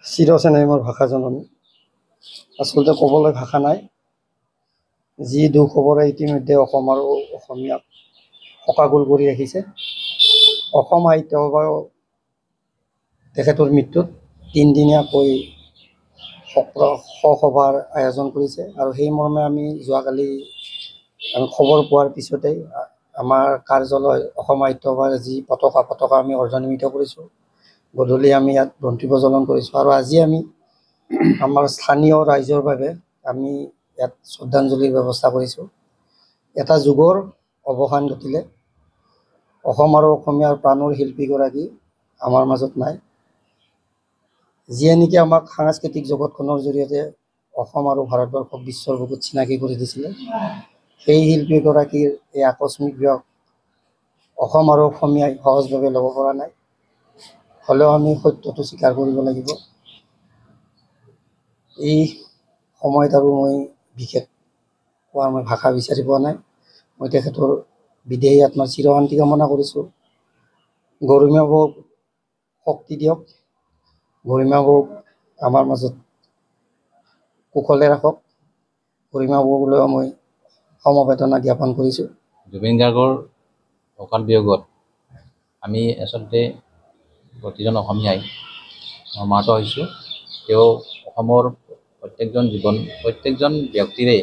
চিৰচেনেহ মোৰ ভাষা জননী। আচলতে ক'বলৈ ভাষা নাই। যি দুখ খবৰে ইতিমধ্যে অসম আৰু অসমীয়াক শোকাকুল কৰি ৰাখিছে। অসম সাহিত্য সভাও তেখেতৰ মৃত্যুত তিনিদিনীয়াকৈ সভাৰ আয়োজন কৰিছে আৰু সেই মৰ্মে আমি যোৱাকালি খবৰ পোৱাৰ পিছতেই আমাৰ কাৰ্যালয় অসম সাহিত্য সভাৰ যি পতাকা আমি অৰ্ধনিৰ্মিত কৰিছোঁ। গধূলি আমি ইয়াত বন্তি প্ৰজ্বলন কৰিছোঁ আৰু আজি আমি আমাৰ স্থানীয় ৰাইজৰ বাবে আমি ইয়াত শ্ৰদ্ধাঞ্জলিৰ ব্যৱস্থা কৰিছোঁ। এটা যুগৰ অৱসান ঘটিলে। অসম আৰু অসমীয়াৰ প্ৰাণৰ শিল্পীগৰাকী আমাৰ মাজত নাই। যিয়ে নেকি আমাক সাংস্কৃতিক জগতখনৰ জৰিয়তে অসম আৰু ভাৰতবৰ্ষক বিশ্বৰ বুকুত চিনাকি কৰি দিছিলে। সেই শিল্পীগৰাকীৰ এই আকস্মিক বিয়োগ অসম আৰু অসমীয়াই সহজভাৱে ল'ব পৰা নাই। হ'লেও আমি সত্যটো স্বীকাৰ কৰিব লাগিব। এই সময়ত আৰু মই বিশেষ কোৱাৰ মই ভাষা বিচাৰি পোৱা নাই। মই তেখেতৰ বিদেহী আত্মাৰ চিৰশান্তি কামনা কৰিছোঁ। গৰিমা বৌক শক্তি দিয়ক। গৰিমা বৌক আমাৰ মাজত কুশলে ৰাখক। গৰিমা বৌকলৈও মই সমবেদনা জ্ঞাপন কৰিছোঁ। জুবিন গাৰ্গৰ অকাল বিয়োগত আমি আচলতে প্ৰতিজন অসমীয়াই মৰ্মাহত হৈছোঁ। তেওঁ অসমৰ প্ৰত্যেকজন ব্যক্তিৰে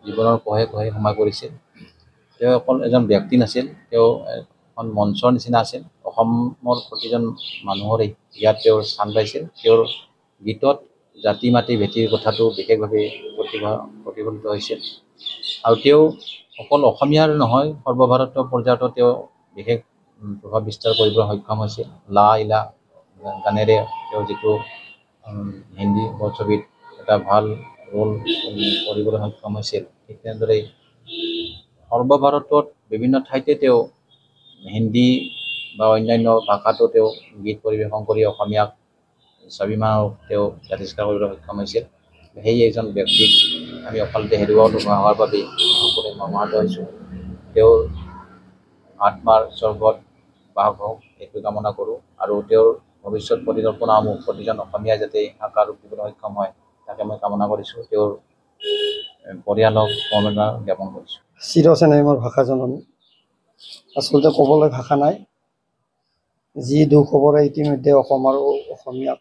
জীৱনৰ কোহে কোহে সোমাই পৰিছিল। তেওঁ অকল এজন ব্যক্তি নাছিল, তেওঁ এখন মঞ্চৰ নিচিনা আছিল। অসমৰ প্ৰতিজন মানুহৰেই ইয়াত তেওঁৰ স্থান পাইছিল। তেওঁৰ গীতত জাতি মাটি ভেটিৰ কথাটো বিশেষভাৱে প্ৰতিফলিত হৈছিল আৰু তেওঁ অকল অসমীয়াৰ নহয়, সৰ্বভাৰতীয় পৰ্যায়তো তেওঁ বিশেষ প্ৰভাৱ বিস্তাৰ কৰিবলৈ সক্ষম হৈছিল। লা ইলা গানেৰে তেওঁ যিটো হিন্দী বোলছবিত এটা ভাল ৰোল কৰিবলৈ সক্ষম হৈছিল, ঠিক তেনেদৰে সৰ্বভাৰতত বিভিন্ন ঠাইতে তেওঁ হিন্দী বা অন্যান্য ভাষাতো তেওঁ গীত পৰিৱেশন কৰি অসমীয়াক স্বাভিমানক তেওঁ জাতিষ্কাৰ কৰিবলৈ সক্ষম হৈছিল। সেই এজন ব্যক্তিক আমি অকালতে হেৰুৱাব হোৱাৰ বাবে সকলোৱে মৰ্মাহত হৈছোঁ। তেওঁৰ আত্মাৰ স্বৰ্গত বাস হওক এইটো কামনা কৰোঁ আৰু তেওঁৰ ভৱিষ্যত পৰিকল্পনাসমূহ প্ৰতিজন অসমীয়াই যাতে সাকাৰ ৰূপ দিবলৈ সক্ষম হয় তাকে মই কামনা কৰিছোঁ। তেওঁৰ পৰিয়ালক সমবেদনা জ্ঞাপন কৰিছোঁ। চিৰচেনেহ মোৰ ভাষা জননী। আচলতে ক'বলৈ ভাষা নাই। যি দুখ খবৰে ইতিমধ্যে অসম আৰু অসমীয়াক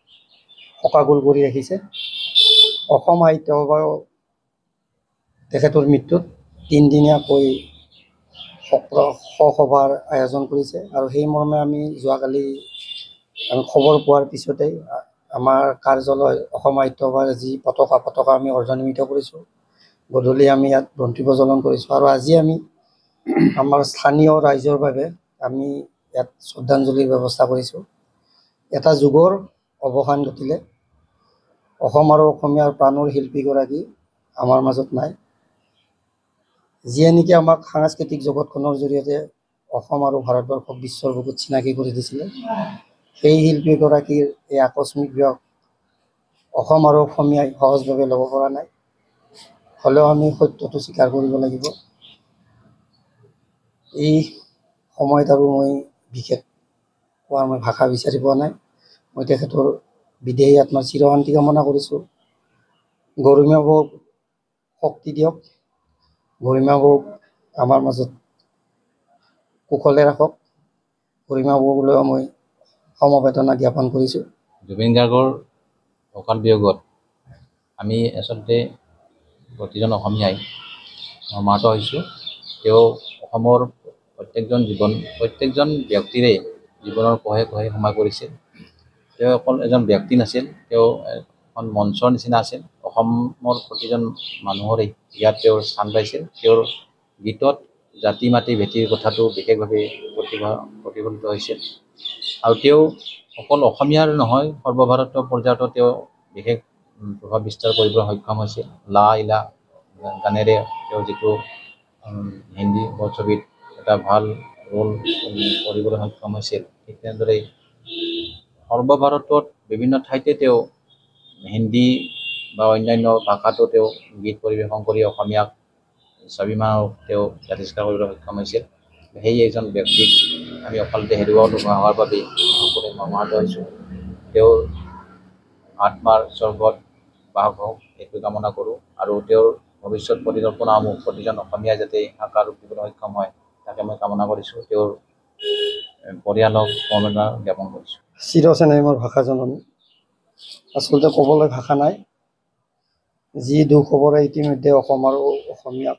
শোকাকুল কৰি ৰাখিছে। অসম সাহিত্য সভাও তেখেতৰ মৃত্যুত তিনিদিনীয়াকৈ সভাৰ আয়োজন কৰিছে আৰু সেই মৰ্মে আমি যোৱাকালি খবৰ পোৱাৰ পিছতেই আমাৰ কাৰ্যালয় অসম সাহিত্য সভাৰ যি পতাকা আমি অৰ্ধনিৰ্মিত কৰিছোঁ। গধূলি আমি ইয়াত বন্তি প্ৰজ্বলন কৰিছোঁ আৰু আজি আমি আমাৰ স্থানীয় ৰাইজৰ বাবে আমি ইয়াত শ্ৰদ্ধাঞ্জলিৰ ব্যৱস্থা কৰিছোঁ। এটা যুগৰ অৱসান ঘটিলে। অসম আৰু অসমীয়াৰ প্ৰাণৰ শিল্পীগৰাকী আমাৰ মাজত নাই। যিয়ে নেকি আমাক সাংস্কৃতিক জগতখনৰ জৰিয়তে অসম আৰু ভাৰতবৰ্ষক বিশ্বৰ বুকুত চিনাকি কৰি দিছিলে। সেই শিল্পীগৰাকীৰ এই আকস্মিক বিয়োগ অসম আৰু অসমীয়াই সহজভাৱে ল'ব পৰা নাই। হ'লেও আমি সত্যটো স্বীকাৰ কৰিব লাগিব। এই সময়ত আৰু মই বিশেষ কোৱাৰ মই ভাষা বিচাৰি পোৱা নাই। মই তেখেতৰ বিদেহী আত্মাৰ চিৰশান্তি কামনা কৰিছোঁ। গৰিমা বৌক শক্তি দিয়ক। গৰিমা বৌক আমাৰ মাজত কুশলে ৰাখক। গৰিমা বৌকলৈও মই সমবেদনা জ্ঞাপন কৰিছোঁ। জুবিন গাৰ্গৰ অকাল বিয়োগত আমি আচলতে প্ৰতিজন অসমীয়াই মৰ্মাহত হৈছোঁ। তেওঁ অসমৰ প্ৰত্যেকজন ব্যক্তিৰে জীৱনৰ কোহে কোহে সোমাই পৰিছিল। তেওঁ অকল এজন ব্যক্তি নাছিল, তেওঁ এখন মঞ্চৰ নিচিনা আছিল। অসমৰ প্ৰতিজন মানুহৰেই ইয়াত তেওঁৰ স্থান পাইছিল। তেওঁৰ গীতত জাতি মাটি ভেটিৰ কথাটো বিশেষভাৱে প্ৰতিফলিত হৈছিল আৰু তেওঁ অকল অসমীয়াৰ নহয়, সৰ্বভাৰতীয় পৰ্যায়তো তেওঁ বিশেষ প্ৰভাৱ বিস্তাৰ কৰিবলৈ সক্ষম হৈছিল। লা ইলা গানেৰে তেওঁ যিটো হিন্দী বোলছবিত এটা ভাল ৰোল কৰিবলৈ সক্ষম হৈছিল, ঠিক তেনেদৰে সৰ্বভাৰতত বিভিন্ন ঠাইতে তেওঁ হিন্দী বা অন্যান্য ভাষাতো তেওঁ গীত পৰিৱেশন কৰি অসমীয়াক স্বাভিমানক তেওঁ জাতিষ্কাৰ কৰিবলৈ সক্ষম হৈছিল। সেই এজন ব্যক্তিক আমি অকালতে হেৰুৱাব হোৱাৰ বাবে সকলোৱে মৰ্মাহত হৈছোঁ। তেওঁৰ আত্মাৰ স্বৰ্গত বাস হওক এইটো কামনা কৰোঁ আৰু তেওঁৰ ভৱিষ্যত পৰিকল্পনাসমূহ প্ৰতিজন অসমীয়াই যাতে সাকাৰ ৰূপ দিবলৈ সক্ষম হয় তাকে মই কামনা কৰিছোঁ। তেওঁৰ পৰিয়ালক সমবেদনা জ্ঞাপন কৰিছোঁ। চিৰচেনেহ মোৰ ভাষা জননী। আচলতে ক'বলৈ ভাষা নাই। যি দুখ খবৰে ইতিমধ্যে অসম আৰু অসমীয়াক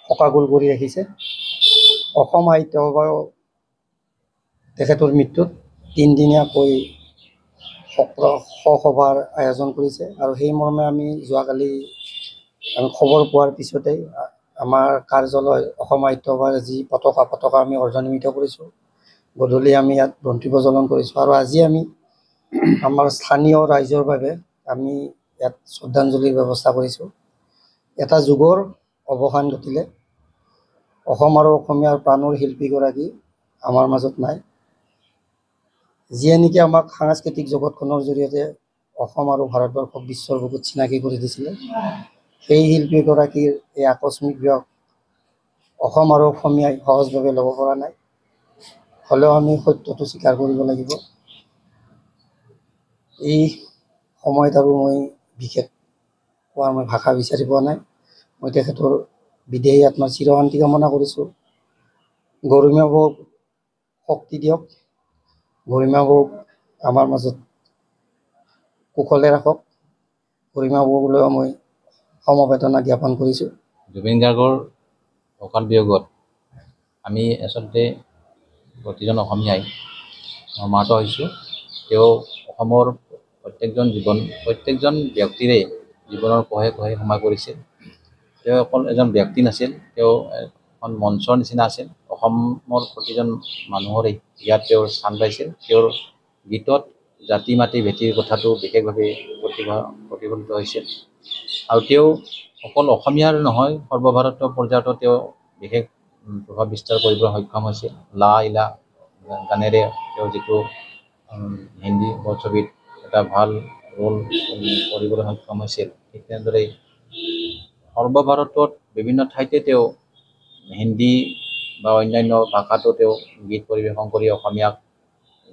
শোকাকুল কৰি ৰাখিছে। অসম সাহিত্য সভাও তেখেতৰ মৃত্যুত তিনিদিনীয়াকৈ সভাৰ আয়োজন কৰিছে আৰু সেই মৰ্মে আমি যোৱাকালি খবৰ পোৱাৰ পিছতেই আমাৰ কাৰ্যালয় অসম সাহিত্য সভাৰ যি পতাকা আমি অৰ্ধনিৰ্মিত কৰিছোঁ। গধূলি আমি ইয়াত বন্তি প্ৰজ্বলন কৰিছোঁ আৰু আজি আমি আমাৰ স্থানীয় ৰাইজৰ বাবে আমি ইয়াত শ্ৰদ্ধাঞ্জলিৰ ব্যৱস্থা কৰিছোঁ। এটা যুগৰ অৱসান ঘটিলে। অসম আৰু অসমীয়াৰ প্ৰাণৰ শিল্পীগৰাকী আমাৰ মাজত নাই। যিয়ে নেকি আমাক সাংস্কৃতিক জগতখনৰ জৰিয়তে অসম আৰু ভাৰতবৰ্ষক বিশ্বৰ বুকুত চিনাকি কৰি দিছিলে। সেই শিল্পীগৰাকীৰ এই আকস্মিক বিয়োগ অসম আৰু অসমীয়াই সহজভাৱে ল'ব পৰা নাই। হ'লেও আমি সত্যটো স্বীকাৰ কৰিব লাগিব। এই সময়ত আৰু মই বিশেষ কোৱাৰ মই ভাষা বিচাৰি পোৱা নাই। মই তেখেতৰ বিদেহী আত্মাৰ চিৰশান্তি কামনা কৰিছোঁ। গৰিমা বৌক শক্তি দিয়ক। গৰিমা বৌক আমাৰ মাজত কুশলে ৰাখক। গৰিমা বৌকলৈও মই সমবেদনা জ্ঞাপন কৰিছোঁ। জুবিন গাৰ্গৰ অকাল বিয়োগত আমি আচলতে প্ৰতিজন অসমীয়াই মৰ্মাহত হৈছোঁ। তেওঁ অসমৰ প্ৰত্যেকজন ব্যক্তিৰে জীৱনৰ কোহে কোহে সোমাই পৰিছিল। তেওঁ অকল এজন ব্যক্তি নাছিল, তেওঁ এখন মঞ্চৰ নিচিনা আছিল। অসমৰ প্ৰতিজন মানুহৰেই ইয়াত তেওঁৰ স্থান পাইছিল। তেওঁৰ গীতত জাতি মাটি ভেটিৰ কথাটো বিশেষভাৱে প্ৰতিফলিত হৈছিল আৰু তেওঁ অকল অসমীয়াৰ নহয় সৰ্বভাৰতীয় পৰ্যায়তো তেওঁ বিশেষ প্ৰভাৱ বিস্তাৰ কৰিবলৈ সক্ষম হৈছিল। লা ইলা গানেৰে তেওঁ যিটো হিন্দী বোলছবিত এটা ভাল ৰোল কৰিবলৈ সক্ষম হৈছিল, ঠিক তেনেদৰে সৰ্বভাৰতত বিভিন্ন ঠাইতে তেওঁ হিন্দী বা অন্যান্য ভাষাতো তেওঁ গীত পৰিৱেশন কৰি অসমীয়াক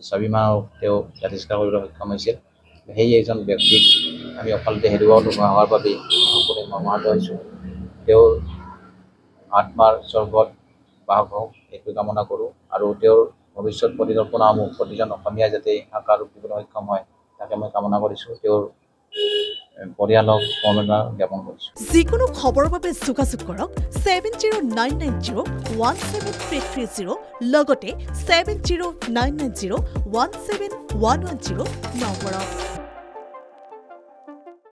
স্বাভিমানক তেওঁ জাতিষ্কাৰ কৰিবলৈ সক্ষম হৈছিল। সেই এজন ব্যক্তিক আমি অকালতে হেৰুওৱা হোৱাৰ বাবে সকলোৱে মৰ্মাহত হৈছোঁ। তেওঁৰ আত্মাৰ স্বৰ্গত বাস হওক এইটো কামনা কৰোঁ আৰু তেওঁৰ ভৱিষ্যত পৰিকল্পনাসমূহ প্ৰতিজন অসমীয়াই যাতে সাকাৰ ৰূপ দিবলৈ সক্ষম হয় তাকে মই কামনা কৰিছোঁ। তেওঁৰ পৰিয়ালক সমবেদনা জ্ঞাপন কৰিছোঁ। যিকোনো খবৰৰ বাবে যোগাযোগ কৰক 7099017330 লগতে 7099017110 নম্বৰত।